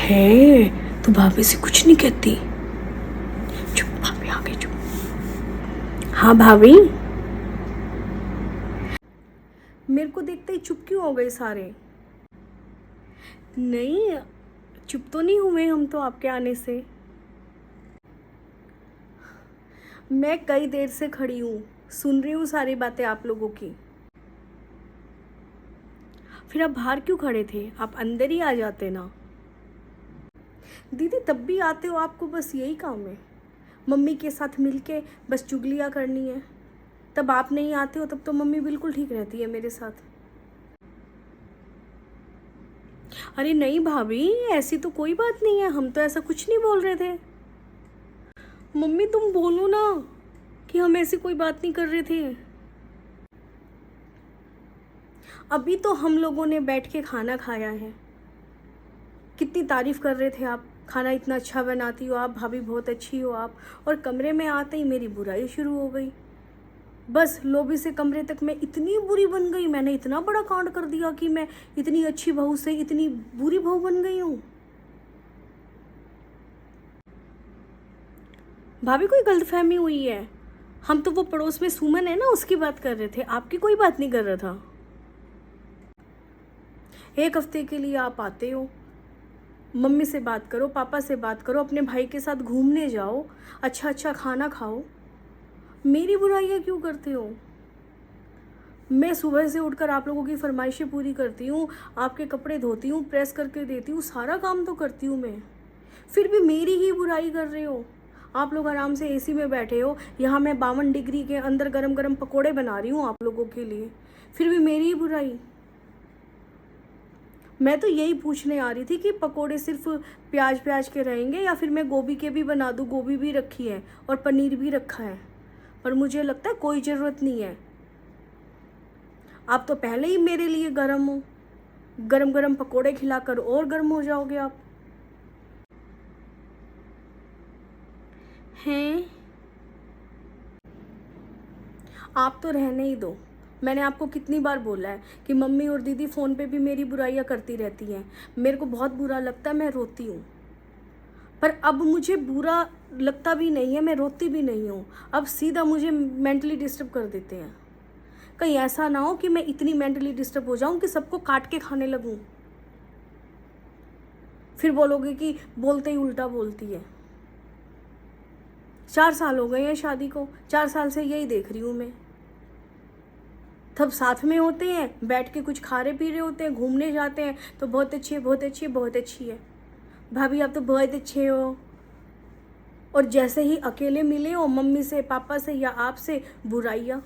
है तो भाभी से कुछ नहीं कहती। चुप, भाभी आ गई, चुप। हाँ भाभी, मेरे को देखते ही चुप क्यों हो गए सारे? नहीं, चुप तो नहीं हुए हम तो आपके आने से। मैं कई देर से खड़ी हूँ, सुन रही हूँ सारी बातें आप लोगों की। फिर आप बाहर क्यों खड़े थे? आप अंदर ही आ जाते ना। दीदी तब भी आते हो, आपको बस यही काम है, मम्मी के साथ मिलके बस चुगलियाँ करनी है। तब आप नहीं आते हो, तब तो मम्मी बिल्कुल ठीक रहती है मेरे साथ। अरे नहीं भाभी, ऐसी तो कोई बात नहीं है, हम तो ऐसा कुछ नहीं बोल रहे थे। मम्मी तुम बोलो ना कि हम ऐसी कोई बात नहीं कर रहे थे। अभी तो हम लोगों ने बैठ के खाना खाया है। कितनी तारीफ कर रहे थे आप, खाना इतना अच्छा बनाती हो आप, भाभी बहुत अच्छी हो आप। और कमरे में आते ही मेरी बुराई शुरू हो गई। बस लॉबी से कमरे तक मैं इतनी बुरी बन गई, मैंने इतना बड़ा कांड कर दिया कि मैं इतनी अच्छी बहू से इतनी बुरी बहू बन गई हूँ। भाभी कोई गलतफहमी हुई है। हम तो वो पड़ोस में सुमन है ना, उसकी बात कर रहे थे, आपकी कोई बात नहीं कर रहा था। एक हफ्ते के लिए आप आते हो, मम्मी से बात करो, पापा से बात करो, अपने भाई के साथ घूमने जाओ, अच्छा अच्छा खाना खाओ। मेरी बुराइयाँ क्यों करते हो? मैं सुबह से उठकर आप लोगों की फरमाइशें पूरी करती हूँ, आपके कपड़े धोती हूँ, प्रेस करके देती हूँ, सारा काम तो करती हूँ मैं। फिर भी मेरी ही बुराई कर रहे हो। आप लोग आराम से एसी में बैठे हो, यहाँ मैं 52 डिग्री के अंदर गरम गरम पकोड़े बना रही हूँ आप लोगों के लिए, फिर भी मेरी ही बुराई। मैं तो यही पूछने आ रही थी कि पकोड़े सिर्फ प्याज प्याज के रहेंगे या फिर मैं गोभी के भी बना दूँ? गोभी भी रखी है और पनीर भी रखा है, पर मुझे लगता है कोई ज़रूरत नहीं है। आप तो पहले ही मेरे लिए गर्म हो, गरम गरम पकोड़े खिलाकर और गर्म हो जाओगे आप। हैं? आप तो रहने ही दो। मैंने आपको कितनी बार बोला है कि मम्मी और दीदी फ़ोन पे भी मेरी बुराइयां करती रहती हैं। मेरे को बहुत बुरा लगता है, मैं रोती हूँ। पर अब मुझे बुरा लगता भी नहीं है, मैं रोती भी नहीं हूँ। अब सीधा मुझे मेंटली डिस्टर्ब कर देते हैं। कहीं ऐसा ना हो कि मैं इतनी मेंटली डिस्टर्ब हो जाऊँ कि सबको काट के खाने लगूँ। फिर बोलोगे कि बोलते ही उल्टा बोलती है। 4 साल हो गए हैं शादी को, 4 साल से यही देख रही हूँ मैं। तब साथ में होते हैं, बैठ के कुछ खा रहे पी रहे होते हैं, घूमने जाते हैं तो बहुत अच्छी है, बहुत अच्छी है, बहुत अच्छी है भाभी, आप तो बहुत अच्छे हो। और जैसे ही अकेले मिले हो मम्मी से, पापा से या आपसे, बुराइयाँ।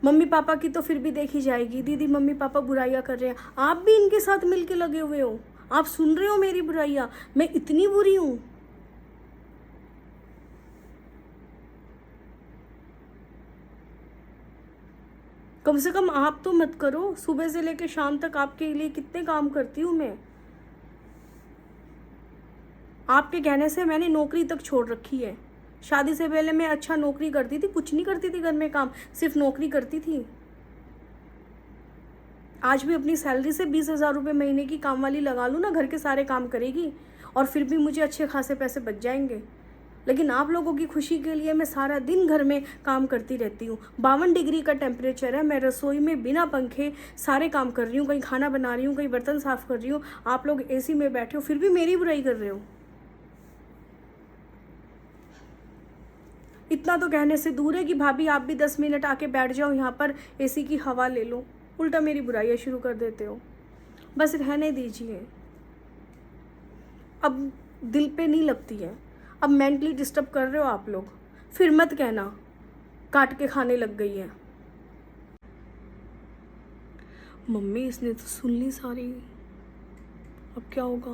मम्मी पापा की तो फिर भी देखी जाएगी, दीदी मम्मी पापा बुराइयाँ कर रहे हैं, आप भी इनके साथ मिलके लगे हुए हो। आप सुन रहे हो मेरी बुराइयाँ? मैं इतनी बुरी हूँ? कम से कम आप तो मत करो। सुबह से लेकर शाम तक आपके लिए कितने काम करती हूँ मैं। आपके कहने से मैंने नौकरी तक छोड़ रखी है। शादी से पहले मैं अच्छा नौकरी करती थी, कुछ नहीं करती थी घर में काम, सिर्फ नौकरी करती थी। आज भी अपनी सैलरी से 20,000 रुपये महीने की काम वाली लगा लूँ ना, घर के सारे काम करेगी और फिर भी मुझे अच्छे खासे पैसे बच जाएंगे। लेकिन आप लोगों की खुशी के लिए मैं सारा दिन घर में काम करती रहती हूँ। 52 डिग्री का टेम्परेचर है, मैं रसोई में बिना पंखे सारे काम कर रही हूँ, कहीं खाना बना रही हूँ, कहीं बर्तन साफ़ कर रही हूँ। आप लोग एसी में बैठे हो, फिर भी मेरी बुराई कर रहे हो। इतना तो कहने से दूर है कि भाभी आप भी 10 मिनट आके बैठ जाओ यहाँ पर, एसी की हवा ले लो, उल्टा मेरी बुराइयाँ शुरू कर देते हो। बस रहने दीजिए, अब दिल पे नहीं लगती है। अब मेंटली डिस्टर्ब कर रहे हो आप लोग, फिर मत कहना काट के खाने लग गई है। मम्मी इसने तो सुन ली सारी, अब क्या होगा?